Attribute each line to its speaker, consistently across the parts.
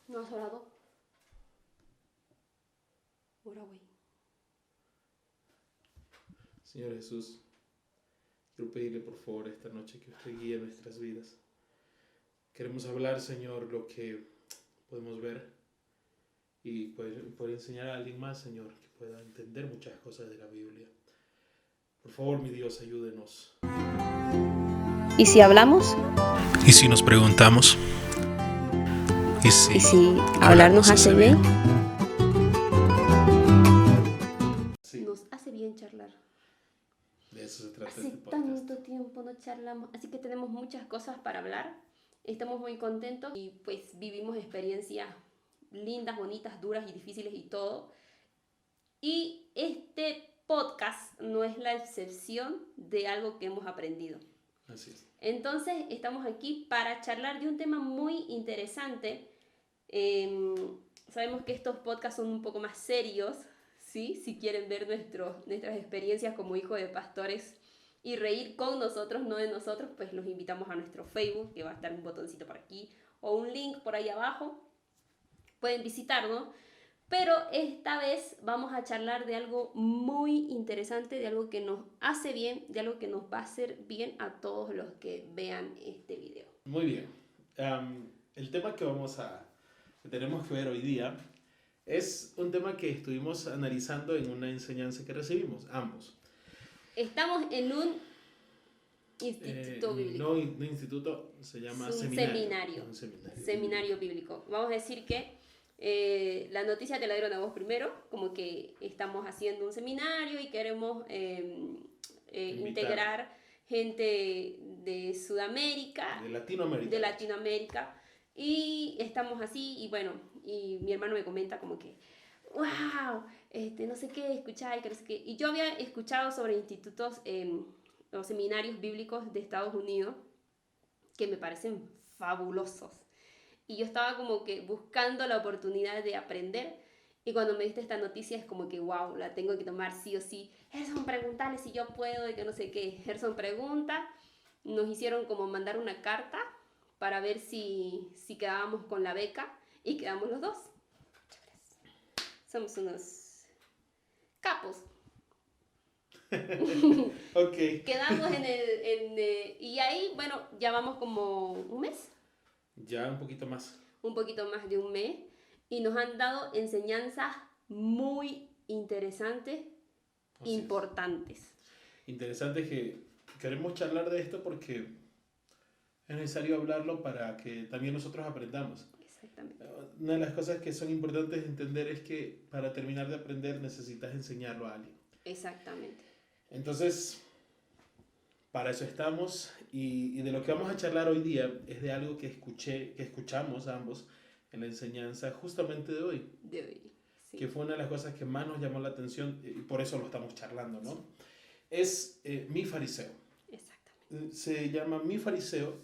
Speaker 1: ¿No has orado? Ora, güey.
Speaker 2: Señor Jesús, quiero pedirle por favor esta noche que usted guíe nuestras vidas. Queremos hablar, Señor, lo que podemos ver y poder enseñar a alguien más, Señor, que pueda entender muchas cosas de la Biblia. Por favor, mi Dios, ayúdenos.
Speaker 1: ¿Y si hablamos?
Speaker 2: ¿Y si nos preguntamos?
Speaker 1: ¿Y si hablar nos hace bien?
Speaker 2: Sí.
Speaker 1: Nos hace bien charlar.
Speaker 2: De eso se trata
Speaker 1: Hace
Speaker 2: este podcast.
Speaker 1: tanto tiempo no charlamos, así que tenemos muchas cosas para hablar. Estamos muy contentos y pues vivimos experiencias lindas, bonitas, duras y difíciles y todo. Y este podcast no es la excepción de algo que hemos aprendido.
Speaker 2: Así es.
Speaker 1: Entonces estamos aquí para charlar de un tema muy interesante. Sabemos que estos podcasts son un poco más serios, ¿sí? Si quieren ver nuestras experiencias como hijos de pastores y reír con nosotros, no de nosotros, pues los invitamos a nuestro Facebook, que va a estar un botoncito por aquí o un link por ahí abajo. Pueden visitarnos. Pero esta vez vamos a charlar de algo muy interesante, de algo que nos hace bien, de algo que nos va a hacer bien a todos los que vean este video.
Speaker 2: Muy bien. El tema que tenemos que ver hoy día es un tema que estuvimos analizando en una enseñanza que recibimos, ambos.
Speaker 1: Estamos en un instituto bíblico.
Speaker 2: No instituto, se llama
Speaker 1: Es un
Speaker 2: seminario.
Speaker 1: Seminario bíblico. Vamos a decir que la noticia te la dieron a vos primero, como que estamos haciendo un seminario y queremos integrar gente de Sudamérica,
Speaker 2: de Latinoamérica.
Speaker 1: Y estamos así, y bueno, y mi hermano me comenta como que, wow, no sé qué, escuchar, que no sé qué. Y yo había escuchado sobre institutos o seminarios bíblicos de Estados Unidos que me parecen fabulosos. Y yo estaba como que buscando la oportunidad de aprender. Y cuando me diste esta noticia es como que, wow, la tengo que tomar sí o sí. Gerson, preguntale si yo puedo y que no sé qué. Gerson pregunta. Nos hicieron como mandar una carta para ver si quedábamos con la beca. Y quedamos los dos. Somos unos capos.
Speaker 2: Ok.
Speaker 1: Quedamos y ahí, bueno, ya vamos como un mes.
Speaker 2: Ya un poquito más.
Speaker 1: Un poquito más de un mes. Y nos han dado enseñanzas muy interesantes,
Speaker 2: Así
Speaker 1: importantes.
Speaker 2: es. Interesante que queremos charlar de esto porque es necesario hablarlo para que también nosotros aprendamos.
Speaker 1: Exactamente.
Speaker 2: Una de las cosas que son importantes entender es que para terminar de aprender necesitas enseñarlo a alguien.
Speaker 1: Exactamente.
Speaker 2: Entonces, para eso estamos y de lo que vamos a charlar hoy día es de algo que escuchamos ambos en la enseñanza justamente de hoy.
Speaker 1: Sí.
Speaker 2: Que fue una de las cosas que más nos llamó la atención y por eso lo estamos charlando, ¿no? Sí. Es mi fariseo.
Speaker 1: Exactamente.
Speaker 2: Se llama mi fariseo.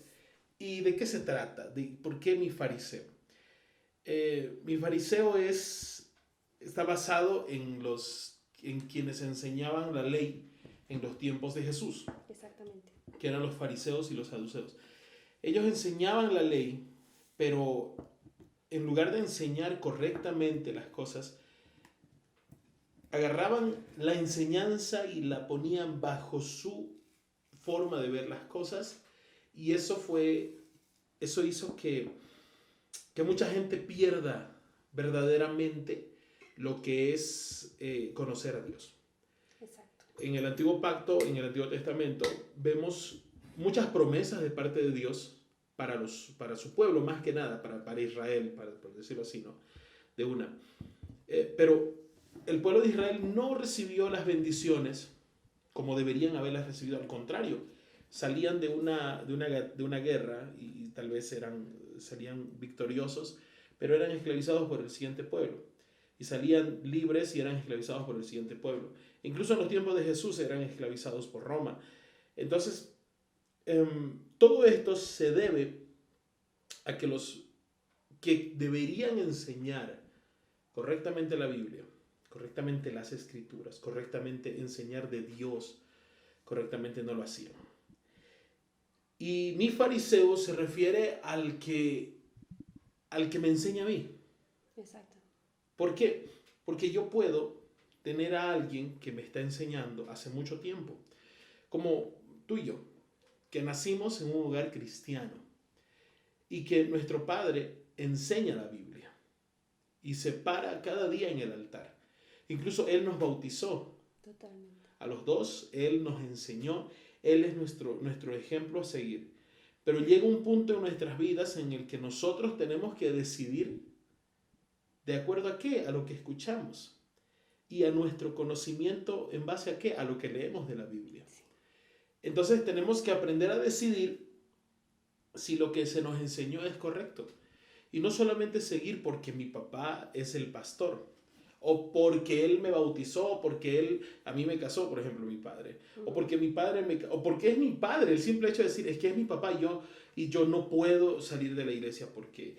Speaker 2: ¿Y de qué se trata? ¿Por qué mi fariseo? Mi fariseo está basado en quienes enseñaban la ley en los tiempos de Jesús.
Speaker 1: Exactamente.
Speaker 2: Que eran los fariseos y los saduceos. Ellos enseñaban la ley, pero en lugar de enseñar correctamente las cosas, agarraban la enseñanza y la ponían bajo su forma de ver las cosas, y eso hizo que mucha gente pierda verdaderamente lo que es conocer a Dios.
Speaker 1: Exacto.
Speaker 2: En el Antiguo Pacto, en el Antiguo Testamento, vemos muchas promesas de parte de Dios para su pueblo, más que nada, para Israel, por decirlo así, ¿no? De una. Pero el pueblo de Israel no recibió las bendiciones como deberían haberlas recibido, al contrario, salían de una guerra y tal vez salían victoriosos, pero eran esclavizados por el siguiente pueblo. Y salían libres y eran esclavizados por el siguiente pueblo. Incluso en los tiempos de Jesús eran esclavizados por Roma. Entonces, todo esto se debe a que los que deberían enseñar correctamente la Biblia, correctamente las Escrituras, correctamente enseñar de Dios, correctamente no lo hacían. Y mi fariseo se refiere al que al que me enseña a mí.
Speaker 1: Exacto.
Speaker 2: ¿Por qué? Porque yo puedo tener a alguien que me está enseñando hace mucho tiempo, como tú y yo, que nacimos en un hogar cristiano y que nuestro padre enseña la Biblia y se para cada día en el altar. Incluso él nos bautizó.
Speaker 1: Totalmente.
Speaker 2: A los dos, él nos enseñó, él es nuestro ejemplo a seguir. Pero llega un punto en nuestras vidas en el que nosotros tenemos que decidir de acuerdo a qué, a lo que escuchamos y a nuestro conocimiento en base a qué, a lo que leemos de la Biblia.
Speaker 1: Sí.
Speaker 2: Entonces tenemos que aprender a decidir si lo que se nos enseñó es correcto. Y no solamente seguir porque mi papá es el pastor, o porque él me bautizó, o porque él a mí me casó, por ejemplo, mi padre, o porque mi padre o porque es mi padre, el simple hecho de decir, es que es mi papá y yo no puedo salir de la iglesia porque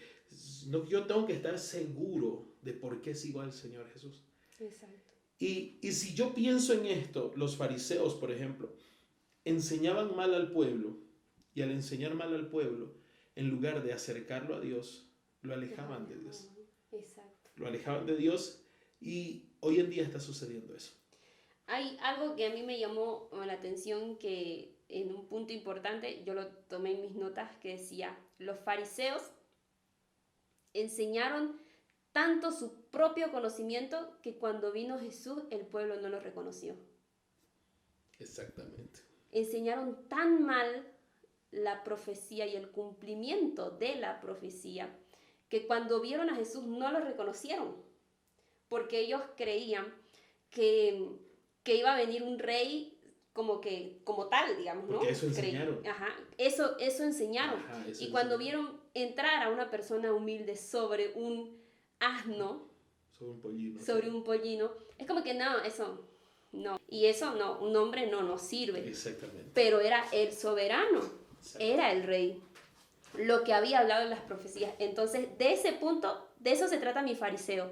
Speaker 2: no, yo tengo que estar seguro de por qué sigo al Señor Jesús.
Speaker 1: Exacto.
Speaker 2: Y si yo pienso en esto, los fariseos, por ejemplo, enseñaban mal al pueblo, y al enseñar mal al pueblo, en lugar de acercarlo a Dios, lo alejaban de Dios.
Speaker 1: Exacto.
Speaker 2: Lo alejaban de Dios y hoy en día está sucediendo eso.
Speaker 1: Hay algo que a mí me llamó la atención que en un punto importante, yo lo tomé en mis notas, que decía, los fariseos enseñaron tanto su propio conocimiento que cuando vino Jesús el pueblo no lo reconoció.
Speaker 2: Exactamente.
Speaker 1: Enseñaron tan mal la profecía y el cumplimiento de la profecía que cuando vieron a Jesús no lo reconocieron, porque ellos creían que iba a venir un rey como tal, digamos, ¿no?
Speaker 2: Porque eso enseñaron.
Speaker 1: Ajá, eso enseñaron.
Speaker 2: Ajá, eso
Speaker 1: y cuando
Speaker 2: enseñaron.
Speaker 1: vieron entrar a una persona humilde sobre un asno, sobre un pollino, es como que no, eso no. Y eso no, un hombre no nos sirve.
Speaker 2: Exactamente.
Speaker 1: Pero era el soberano,
Speaker 2: Exacto.
Speaker 1: era el rey, lo que había hablado en las profecías. Entonces, de ese punto, de eso se trata mi fariseo,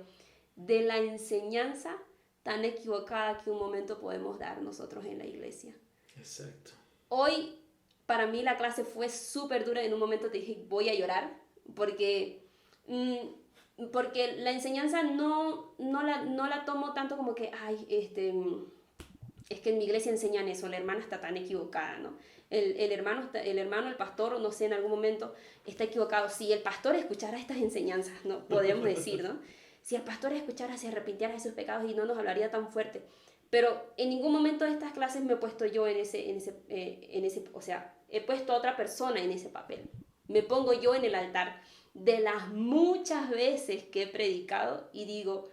Speaker 1: de la enseñanza tan equivocada que un momento podemos dar nosotros en la iglesia.
Speaker 2: Exacto.
Speaker 1: Hoy, para mí, la clase fue súper dura. En un momento te dije, voy a llorar, porque la enseñanza no la tomo tanto como que, ay, es que en mi iglesia enseñan eso, la hermana está tan equivocada, ¿no? El hermano, el pastor, no sé, en algún momento está equivocado. Si el pastor escuchara estas enseñanzas, ¿no? Podríamos decir, ¿no? Si el pastor escuchara, se arrepintiera de sus pecados y no nos hablaría tan fuerte. Pero en ningún momento de estas clases me he puesto yo o sea, he puesto a otra persona en ese papel. Me pongo yo en el altar de las muchas veces que he predicado y digo,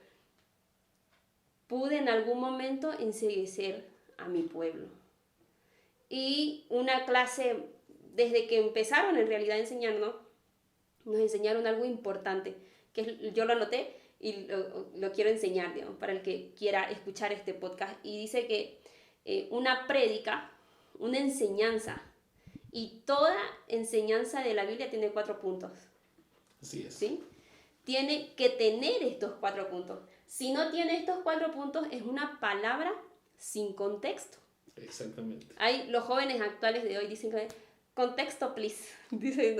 Speaker 1: pude en algún momento enceguecer a mi pueblo. Y una clase, desde que empezaron en realidad a enseñarnos, nos enseñaron algo importante, que yo lo anoté y lo quiero enseñar, digamos, para el que quiera escuchar este podcast. Y dice que una prédica, una enseñanza, y toda enseñanza de la Biblia tiene 4 puntos.
Speaker 2: Así es.
Speaker 1: ¿Sí? Tiene que tener estos 4 puntos. Si no tiene estos 4 puntos, es una palabra sin contexto.
Speaker 2: Exactamente.
Speaker 1: Los jóvenes actuales de hoy dicen que contexto, please. Dicen,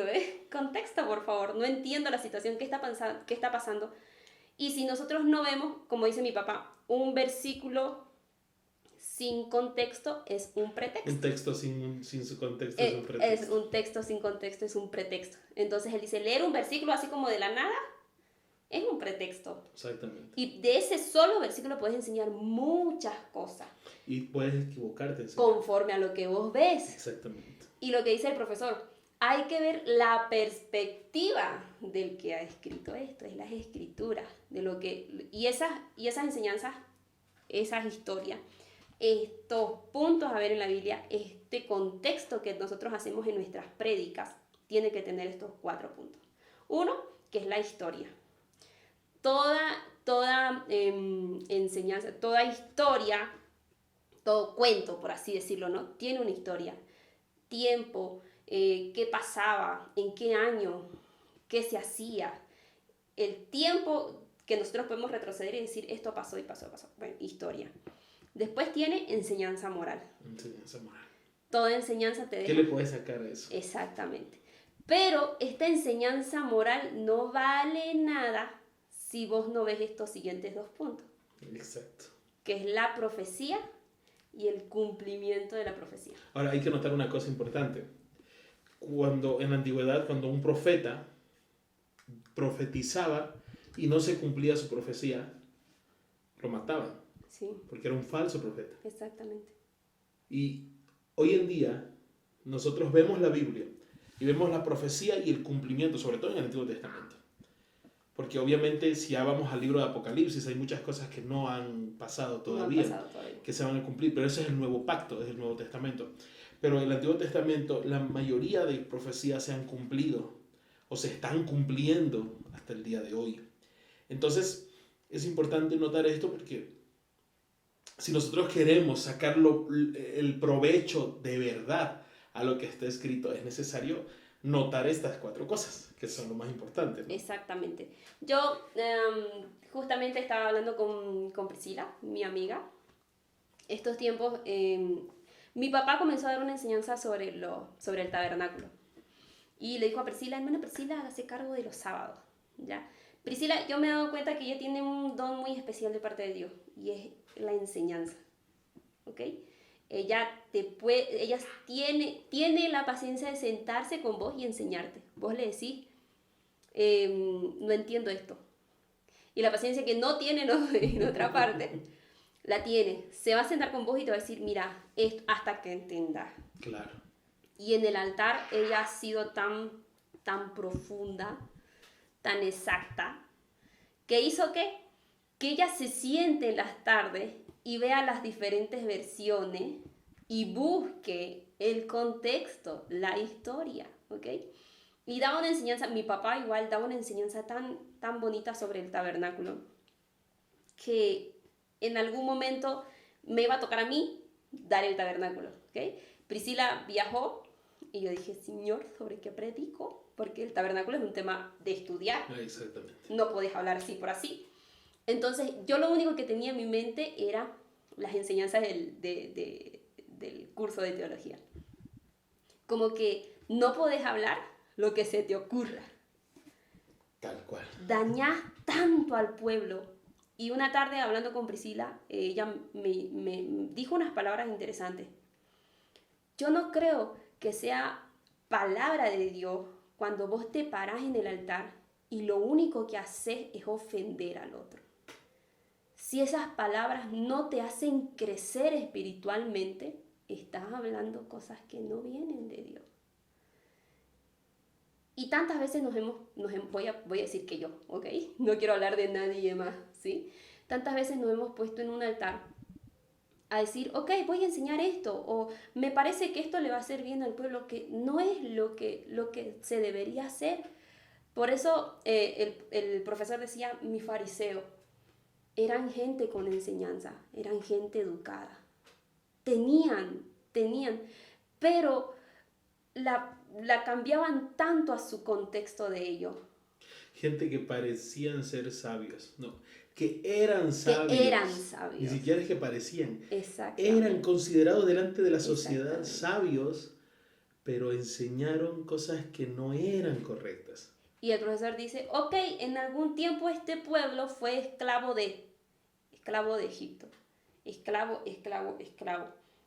Speaker 1: contexto, por favor. No entiendo la situación, qué está pasando. Y si nosotros no vemos, como dice mi papá, un versículo sin contexto es un pretexto.
Speaker 2: Un texto sin su contexto es un pretexto.
Speaker 1: Es un texto sin contexto, es un pretexto. Entonces él dice, leer un versículo así como de la nada es un pretexto.
Speaker 2: Exactamente.
Speaker 1: Y de ese solo versículo puedes enseñar muchas cosas.
Speaker 2: Y puedes equivocarte.
Speaker 1: Conforme a lo que vos ves.
Speaker 2: Exactamente.
Speaker 1: Y lo que dice el profesor, hay que ver la perspectiva del que ha escrito esto, es las escrituras, y esas enseñanzas, esas historias, estos puntos a ver en la Biblia, este contexto que nosotros hacemos en nuestras prédicas, tiene que tener estos 4 puntos. Uno, que es la historia. Toda enseñanza, toda historia, todo cuento, por así decirlo, ¿no? Tiene una historia. Tiempo, qué pasaba, en qué año, qué se hacía. El tiempo que nosotros podemos retroceder y decir, esto pasó y pasó. Bueno, historia. Después tiene enseñanza moral.
Speaker 2: Enseñanza moral.
Speaker 1: Toda enseñanza te deja...
Speaker 2: ¿Qué le puedes sacar a eso?
Speaker 1: Exactamente. Pero esta enseñanza moral no vale nada si vos no ves estos siguientes 2 puntos,
Speaker 2: Exacto.
Speaker 1: que es la profecía y el cumplimiento de la profecía.
Speaker 2: Ahora hay que notar una cosa importante. Cuando en la antigüedad, cuando un profeta profetizaba y no se cumplía su profecía, lo mataban,
Speaker 1: Sí,
Speaker 2: porque era un falso profeta.
Speaker 1: exactamente.
Speaker 2: Y hoy en día nosotros vemos la Biblia y vemos la profecía y el cumplimiento, sobre todo en el Antiguo Testamento. Porque obviamente si ya vamos al libro de Apocalipsis hay muchas cosas que no han pasado todavía,
Speaker 1: No ha pasado todavía.
Speaker 2: que se van a cumplir, pero ese es el nuevo pacto, es el Nuevo Testamento. Pero en el Antiguo Testamento la mayoría de profecías se han cumplido o se están cumpliendo hasta el día de hoy. Entonces es importante notar esto porque si nosotros queremos sacarlo el provecho de verdad a lo que está escrito, es necesario notar estas 4 cosas, que son lo más importante, ¿no?
Speaker 1: Exactamente. Yo justamente estaba hablando con Priscila, mi amiga. Estos tiempos, mi papá comenzó a dar una enseñanza sobre el tabernáculo. Y le dijo a Priscila, hermana Priscila, hágase cargo de los sábados. ¿Ya? Priscila, yo me he dado cuenta que ella tiene un don muy especial de parte de Dios, y es la enseñanza. ¿Ok? Ella tiene la paciencia de sentarse con vos y enseñarte. Vos le decís, no entiendo esto. Y la paciencia que no tiene en otra parte, la tiene. Se va a sentar con vos y te va a decir, mira, esto hasta que entendas.
Speaker 2: Claro.
Speaker 1: Y en el altar ella ha sido tan profunda, tan exacta, que hizo que ella se siente en las tardes y vea las diferentes versiones y busque el contexto, la historia, ¿ok? Y daba una enseñanza, mi papá igual daba una enseñanza tan bonita sobre el tabernáculo, que en algún momento me iba a tocar a mí dar el tabernáculo, ¿ok? Priscila viajó y yo dije, Señor, ¿sobre qué predico? Porque el tabernáculo es un tema de estudiar.
Speaker 2: Exactamente.
Speaker 1: No podés hablar así por así. Entonces, yo lo único que tenía en mi mente era las enseñanzas del curso de teología. Como que no podés hablar lo que se te ocurra.
Speaker 2: Tal cual.
Speaker 1: Dañás tanto al pueblo. Y una tarde, hablando con Priscila, ella me dijo unas palabras interesantes. Yo no creo que sea palabra de Dios cuando vos te parás en el altar y lo único que haces es ofender al otro. Si esas palabras no te hacen crecer espiritualmente, estás hablando cosas que no vienen de Dios. Y tantas veces voy a decir que yo, ¿ok? No quiero hablar de nadie más, ¿sí? Tantas veces nos hemos puesto en un altar a decir, ok, voy a enseñar esto, o me parece que esto le va a hacer bien al pueblo, que no es lo que se debería hacer. Por eso el profesor decía, mi fariseo, eran gente con enseñanza, eran gente educada, tenían, pero la cambiaban tanto a su contexto de ellos.
Speaker 2: Gente que parecían ser sabios, no, que eran sabios.
Speaker 1: Que eran sabios.
Speaker 2: Ni siquiera es que parecían.
Speaker 1: Exactamente.
Speaker 2: Eran considerados delante de la sociedad sabios, pero enseñaron cosas que no eran correctas.
Speaker 1: Y el profesor dice, ok, en algún tiempo este pueblo fue esclavo de Egipto. Esclavo.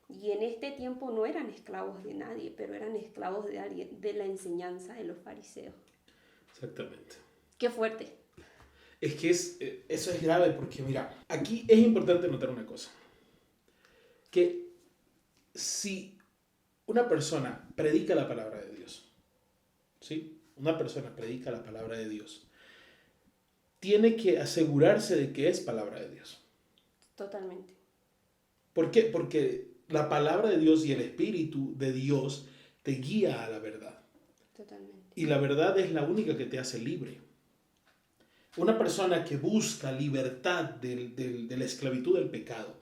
Speaker 1: Y en este tiempo no eran esclavos de nadie, pero eran esclavos de alguien, de la enseñanza de los fariseos.
Speaker 2: Exactamente.
Speaker 1: Qué fuerte.
Speaker 2: Es que eso es grave porque, mira, aquí es importante notar una cosa. Que si una persona predica la palabra de Dios, ¿sí? Una persona predica la palabra de Dios, tiene que asegurarse de que es palabra de Dios.
Speaker 1: Totalmente.
Speaker 2: ¿Por qué? Porque la palabra de Dios y el Espíritu de Dios te guía a la verdad.
Speaker 1: Totalmente.
Speaker 2: Y la verdad es la única que te hace libre. Una persona que busca libertad de la esclavitud del pecado,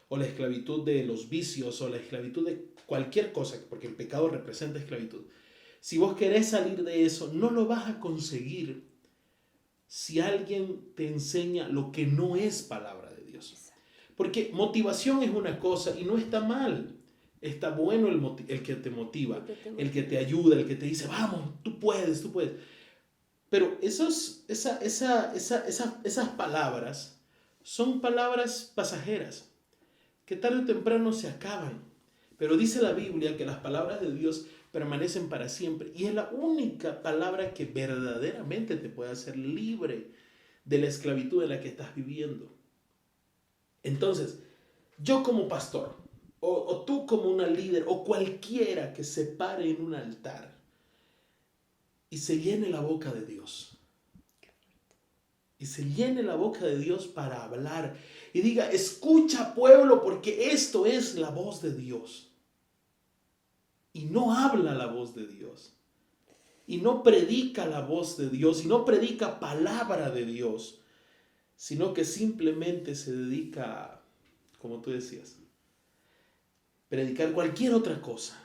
Speaker 2: o la esclavitud de los vicios, o la esclavitud de cualquier cosa, porque el pecado representa esclavitud. Si vos querés salir de eso, no lo vas a conseguir si alguien te enseña lo que no es palabra de Dios. Porque motivación es una cosa y no está mal. Está bueno el que te motiva,
Speaker 1: El que te
Speaker 2: el que te ayuda, el que te dice, vamos, tú puedes, tú puedes. Pero esas palabras son palabras pasajeras, que tarde o temprano se acaban. Pero dice la Biblia que las palabras de Dios permanecen para siempre. Y es la única palabra que verdaderamente te puede hacer libre de la esclavitud en la que estás viviendo. Entonces, yo como pastor, o tú como una líder, o cualquiera que se pare en un altar y se llene la boca de Dios, y se llene la boca de Dios para hablar, y diga, escucha pueblo, porque esto es la voz de Dios, y no habla la voz de Dios, y no predica la voz de Dios, y no predica palabra de Dios, sino que simplemente se dedica a, como tú decías, predicar cualquier otra cosa,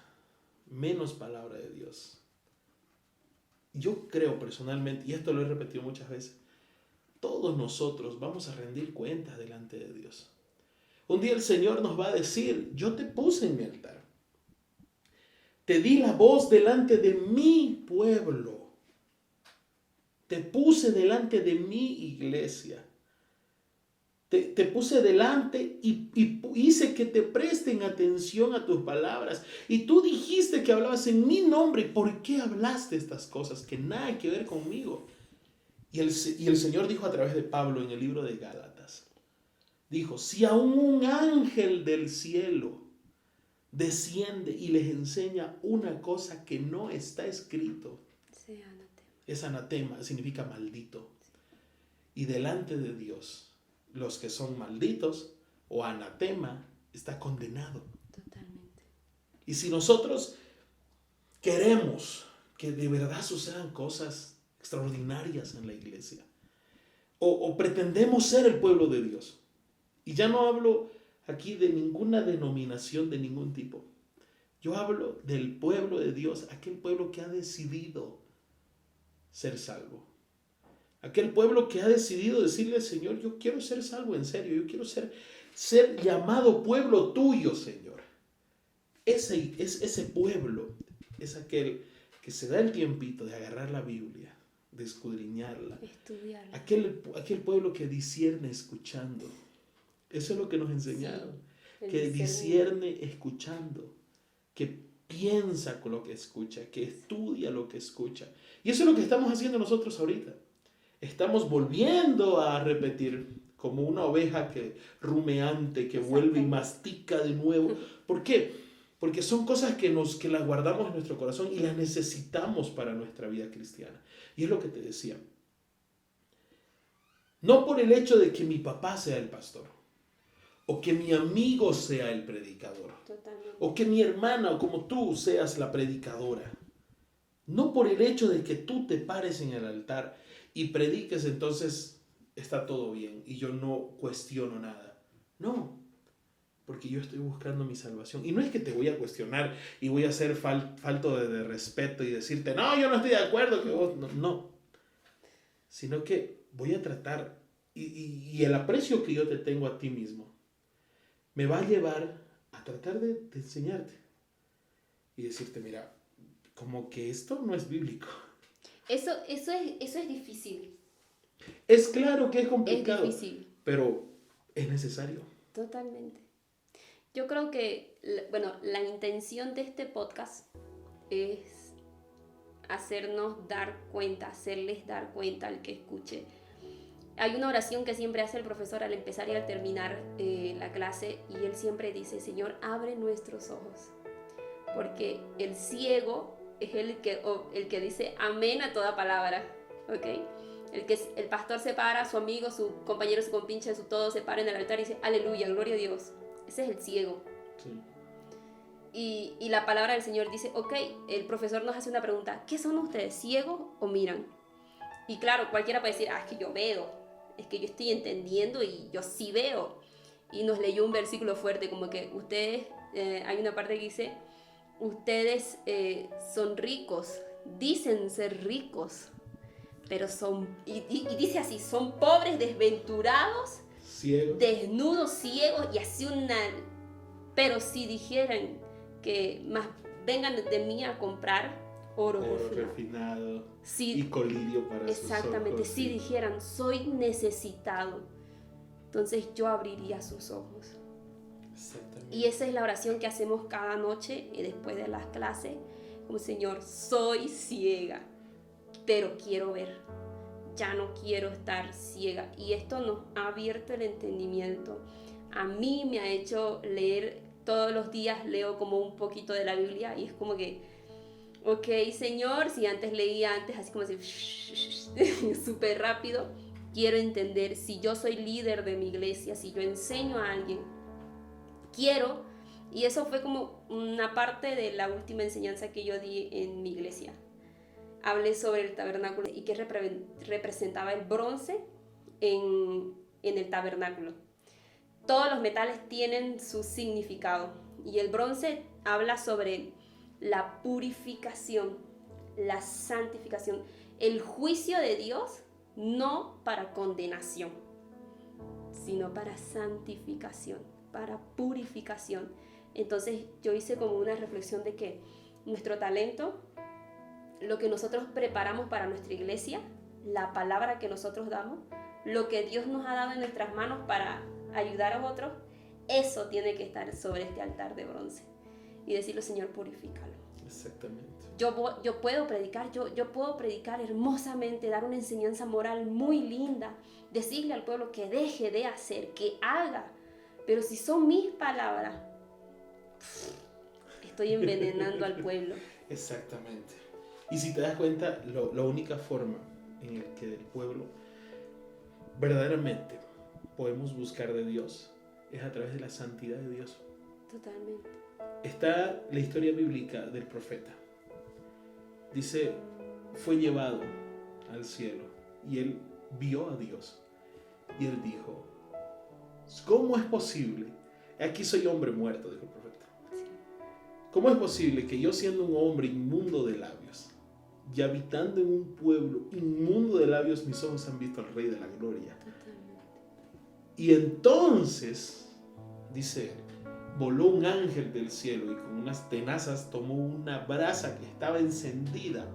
Speaker 2: menos palabra de Dios. Yo creo personalmente, y esto lo he repetido muchas veces, todos nosotros vamos a rendir cuentas delante de Dios. Un día el Señor nos va a decir, yo te puse en mi altar, te di la voz delante de mi pueblo, te puse delante de mi iglesia, te puse delante y hice que te presten atención a tus palabras. Y tú dijiste que hablabas en mi nombre. ¿Por qué hablaste estas cosas que nada que ver conmigo? Y el Señor dijo a través de Pablo en el libro de Gálatas, dijo, si aún un ángel del cielo desciende y les enseña una cosa que no está escrito,
Speaker 1: Sí, anatema.
Speaker 2: es anatema, significa maldito. Y delante de Dios, los que son malditos o anatema, está condenado.
Speaker 1: Totalmente.
Speaker 2: Y si nosotros queremos que de verdad sucedan cosas extraordinarias en la iglesia, o pretendemos ser el pueblo de Dios, y ya no hablo aquí de ninguna denominación de ningún tipo, yo hablo del pueblo de Dios, aquel pueblo que ha decidido ser salvo. Aquel pueblo que ha decidido decirle al Señor, yo quiero ser salvo en serio, yo quiero ser llamado pueblo tuyo, Señor. Ese pueblo es aquel que se da el tiempito de agarrar la Biblia, de escudriñarla.
Speaker 1: Estudiarla.
Speaker 2: Aquel pueblo que discierne escuchando. Eso es lo que nos enseñaron.
Speaker 1: Sí,
Speaker 2: que discierne escuchando, que piensa con lo que escucha, que estudia lo que escucha. Y eso es lo que estamos haciendo nosotros ahorita. Estamos volviendo a repetir como una oveja que rumeante, que vuelve y mastica de nuevo. ¿Por qué? Porque son cosas que las guardamos en nuestro corazón y las necesitamos para nuestra vida cristiana. Y es lo que te decía. No por el hecho de que mi papá sea el pastor, o que mi amigo sea el predicador,
Speaker 1: Totalmente.
Speaker 2: o que mi hermana o como tú seas la predicadora. No por el hecho de que tú te pares en el altar y prediques, entonces está todo bien y yo no cuestiono nada. No, porque yo estoy buscando mi salvación. Y no es que te voy a cuestionar y voy a ser falto de respeto y decirte, no, yo no estoy de acuerdo que vos... No. Sino que voy a tratar, y el aprecio que yo te tengo a ti mismo, me va a llevar a tratar de enseñarte y decirte, mira, como que esto no es bíblico.
Speaker 1: Eso es difícil.
Speaker 2: Es claro que es
Speaker 1: Es
Speaker 2: complicado,
Speaker 1: difícil.
Speaker 2: pero es necesario.
Speaker 1: Totalmente. Yo creo que, la intención de este podcast es hacernos dar cuenta, hacerles dar cuenta al que escuche. Hay una oración que siempre hace el profesor al empezar y al terminar la clase, y él siempre dice, Señor, abre nuestros ojos, porque el ciego es el que dice amén a toda palabra, ¿ok? El pastor se para, su amigo, su compañero, su compinche, su todo se para en el altar y dice aleluya, gloria a Dios. Ese es el ciego.
Speaker 2: Sí.
Speaker 1: Y la palabra del Señor dice, ok, el profesor nos hace una pregunta, ¿qué son ustedes, ciegos o miran? Y claro, cualquiera puede decir, es que yo veo, es que yo estoy entendiendo y yo sí veo. Y nos leyó un versículo fuerte, como que ustedes, hay una parte que dice, ustedes son ricos, dicen ser ricos, pero son, y dice así, son pobres, desventurados,
Speaker 2: Ciego.
Speaker 1: desnudos, ciegos, y así pero si dijeran que más vengan de mí a comprar oro
Speaker 2: refinado
Speaker 1: sí,
Speaker 2: y colirio para
Speaker 1: exactamente,
Speaker 2: sus ojos.
Speaker 1: si dijeran, soy necesitado, entonces yo abriría sus ojos.
Speaker 2: Exactamente.
Speaker 1: Y esa es la oración que hacemos cada noche después de las clases, como Señor, soy ciega, pero quiero ver, ya no quiero estar ciega. Y esto nos ha abierto el entendimiento. A mí me ha hecho leer, todos los días leo como un poquito de la Biblia y es como que, ok, Señor, si antes leía así como así, súper rápido, quiero entender, si yo soy líder de mi iglesia, si yo enseño a alguien, quiero, y eso fue como una parte de la última enseñanza que yo di en mi iglesia. Hablé sobre el tabernáculo y que representaba el bronce en el tabernáculo. Todos los metales tienen su significado y el bronce habla sobre la purificación, la santificación, el juicio de Dios, no para condenación, sino para santificación, para purificación. Entonces yo hice como una reflexión de que nuestro talento, lo que nosotros preparamos para nuestra iglesia, la palabra que nosotros damos, lo que Dios nos ha dado en nuestras manos para ayudar a otros, eso tiene que estar sobre este altar de bronce y decirle, Señor, purifícalo.
Speaker 2: Exactamente.
Speaker 1: Yo puedo predicar hermosamente, dar una enseñanza moral muy linda, decirle al pueblo que deje de hacer, que haga, pero si son mis palabras, estoy envenenando al pueblo.
Speaker 2: Exactamente. Y si te das cuenta, la única forma en la que el pueblo verdaderamente podemos buscar de Dios es a través de la santidad de Dios.
Speaker 1: Totalmente.
Speaker 2: Está la historia bíblica del profeta. Dice, fue llevado al cielo y él vio a Dios. Y él dijo, ¿cómo es posible? Aquí soy hombre muerto, dijo el profeta. ¿Cómo es posible que yo, siendo un hombre inmundo de labios y habitando en un pueblo inmundo de labios, mis ojos han visto al Rey de la Gloria? Y entonces, dice él, voló un ángel del cielo y con unas tenazas tomó una brasa que estaba encendida.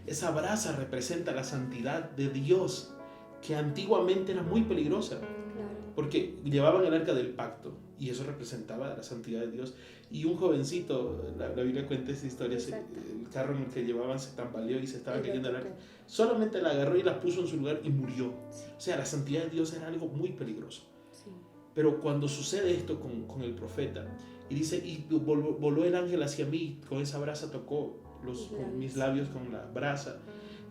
Speaker 2: Esa brasa representa la santidad de Dios, que antiguamente era muy peligrosa, porque llevaban el arca del pacto y eso representaba la santidad de Dios. Y un jovencito, la Biblia cuenta esta historia, el carro en el que llevaban se tambaleó y se estaba cayendo el arca. Solamente la agarró y la puso en su lugar y murió. O sea, la santidad de Dios era algo muy peligroso. Pero cuando sucede esto con el profeta, y dice, y voló el ángel hacia mí, con esa brasa tocó con mis labios con la brasa,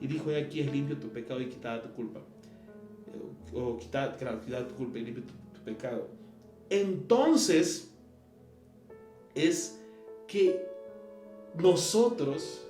Speaker 2: y dijo, aquí es limpio tu pecado y quitada tu culpa. O quitada tu culpa y limpio tu pecado. Entonces, es que nosotros,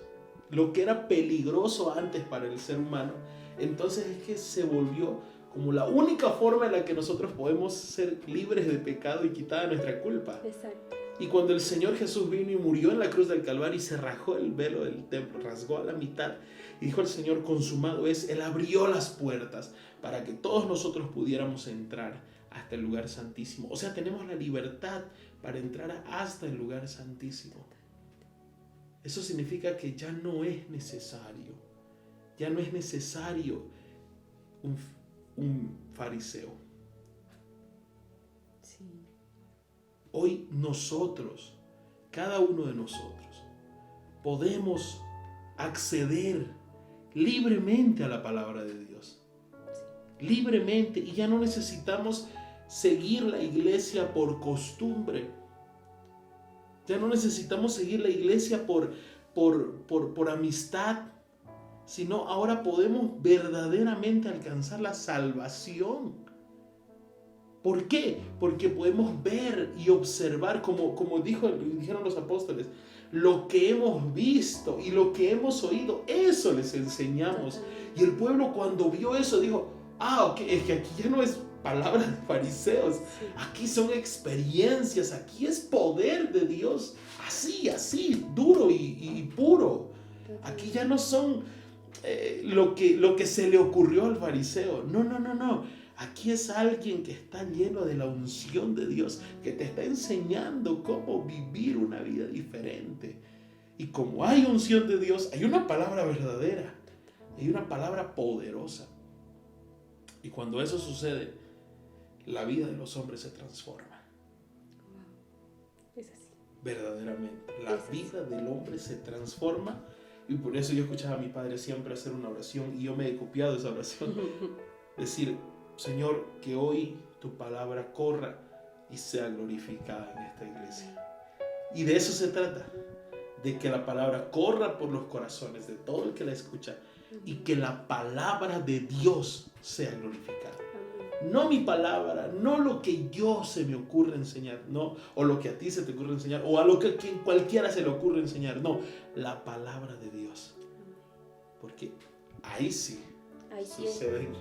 Speaker 2: lo que era peligroso antes para el ser humano, entonces es que se volvió como la única forma en la que nosotros podemos ser libres de pecado y quitada nuestra culpa.
Speaker 1: Exacto.
Speaker 2: Y cuando el Señor Jesús vino y murió en la cruz del Calvario y se rajó el velo del templo, rasgó a la mitad y dijo al Señor, consumado es, Él abrió las puertas para que todos nosotros pudiéramos entrar hasta el lugar santísimo. O sea, tenemos la libertad para entrar hasta el lugar santísimo. Eso significa que ya no es necesario un fariseo.
Speaker 1: Sí.
Speaker 2: Hoy nosotros, cada uno de nosotros, podemos acceder libremente a la palabra de Dios. Libremente, y ya no necesitamos seguir la iglesia por costumbre. Ya no necesitamos seguir la iglesia por amistad, sino ahora podemos verdaderamente alcanzar la salvación. ¿Por qué? Porque podemos ver y observar, como dijeron los apóstoles, lo que hemos visto y lo que hemos oído, eso les enseñamos. Y el pueblo, cuando vio eso, dijo, ok, es que aquí ya no es palabras de fariseos, aquí son experiencias, aquí es poder de Dios, así, duro y puro. Aquí ya no son lo que se le ocurrió al fariseo. No. Aquí es alguien que está lleno de la unción de Dios, que te está enseñando cómo vivir una vida diferente. Y como hay unción de Dios, hay una palabra verdadera, hay una palabra poderosa. Y cuando eso sucede, la vida de los hombres se transforma.
Speaker 1: Es así.
Speaker 2: Verdaderamente, la vida del hombre se transforma. Y por eso yo escuchaba a mi padre siempre hacer una oración, y yo me he copiado esa oración. Decir: Señor, que hoy tu palabra corra y sea glorificada en esta iglesia. Y de eso se trata, de que la palabra corra por los corazones de todo el que la escucha, y que la palabra de Dios sea glorificada. No mi palabra, no lo que yo se me ocurre enseñar, no, o lo que a ti se te ocurre enseñar, o a lo que a quien cualquiera se le ocurre enseñar, no, la palabra de Dios. Porque ahí sí suceden.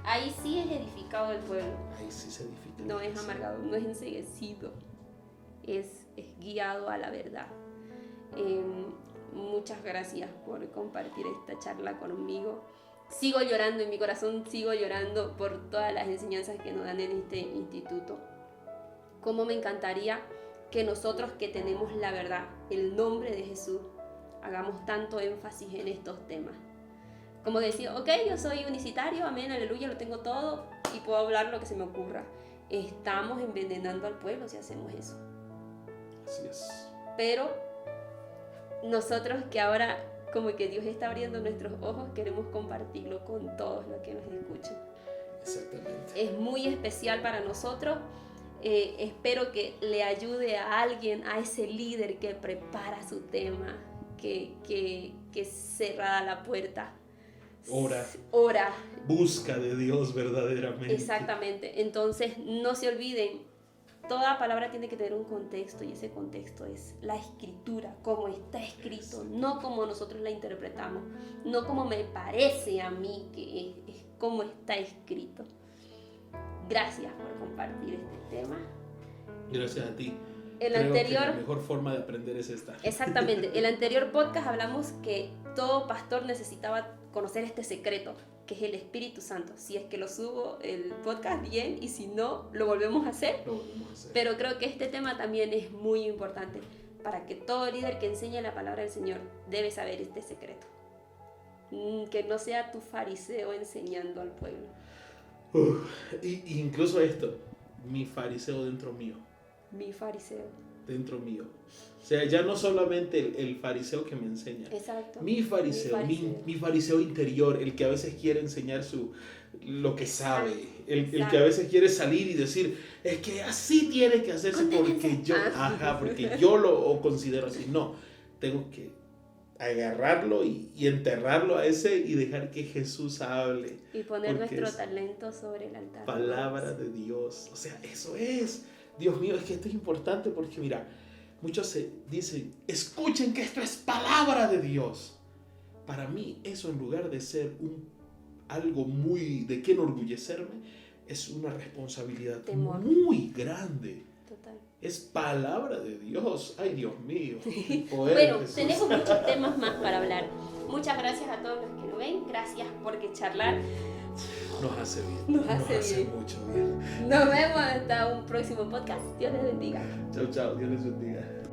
Speaker 1: Ahí sí es edificado el pueblo.
Speaker 2: Ahí sí se edifica.
Speaker 1: No es amargado, no es enceguecido, es guiado a la verdad. Muchas gracias por compartir esta charla conmigo. Sigo llorando en mi corazón, sigo llorando por todas las enseñanzas que nos dan en este instituto. Cómo me encantaría que nosotros que tenemos la verdad, el nombre de Jesús, hagamos tanto énfasis en estos temas. Como decir, ok, yo soy unicitario, amén, aleluya, lo tengo todo y puedo hablar lo que se me ocurra. Estamos envenenando al pueblo si hacemos eso.
Speaker 2: Así es.
Speaker 1: Pero nosotros que ahora como que Dios está abriendo nuestros ojos, queremos compartirlo con todos los que nos escuchan.
Speaker 2: Exactamente.
Speaker 1: Es muy especial para nosotros. Espero que le ayude a alguien, a ese líder que prepara su tema, que cerrada la puerta. Ora.
Speaker 2: Busca de Dios verdaderamente.
Speaker 1: Exactamente. Entonces, no se olviden. Toda palabra tiene que tener un contexto, y ese contexto es la escritura, como está escrito, no como nosotros la interpretamos, no como me parece a mí que es como está escrito. Gracias por compartir este tema.
Speaker 2: Gracias a ti.
Speaker 1: Creo que la
Speaker 2: mejor forma de aprender es esta.
Speaker 1: Exactamente. El anterior podcast hablamos que todo pastor necesitaba conocer este secreto, que es el Espíritu Santo. Si es que lo subo el podcast, bien, y si no, lo volvemos a hacer. Pero creo que este tema también es muy importante para que todo líder que enseñe la palabra del Señor debe saber este secreto. Que no sea tu fariseo enseñando al pueblo.
Speaker 2: Y incluso esto, mi fariseo dentro mío.
Speaker 1: Mi fariseo.
Speaker 2: Dentro mío. O sea, ya no solamente el fariseo que me enseña.
Speaker 1: Exacto.
Speaker 2: Mi fariseo interior, el que a veces quiere enseñar lo que sabe, el que a veces quiere salir y decir, es que así tiene que hacerse porque yo lo considero así. No, tengo que agarrarlo y enterrarlo a ese y dejar que Jesús hable.
Speaker 1: Y poner nuestro talento sobre el altar.
Speaker 2: Palabra de Dios. O sea, eso es. Dios mío, es que esto es importante porque mira, muchos se dicen, escuchen que esto es palabra de Dios. Para mí eso, en lugar de ser algo muy de que enorgullecerme, es una responsabilidad muy grande.
Speaker 1: Total.
Speaker 2: Es palabra de Dios. Ay, Dios mío.
Speaker 1: Bueno, tenemos muchos temas más para hablar. Muchas gracias a todos los que lo ven. Gracias porque charlar
Speaker 2: nos hace bien. Nos hace mucho bien.
Speaker 1: Nos vemos hasta un próximo podcast. Dios les bendiga.
Speaker 2: Chao, chao. Dios les bendiga.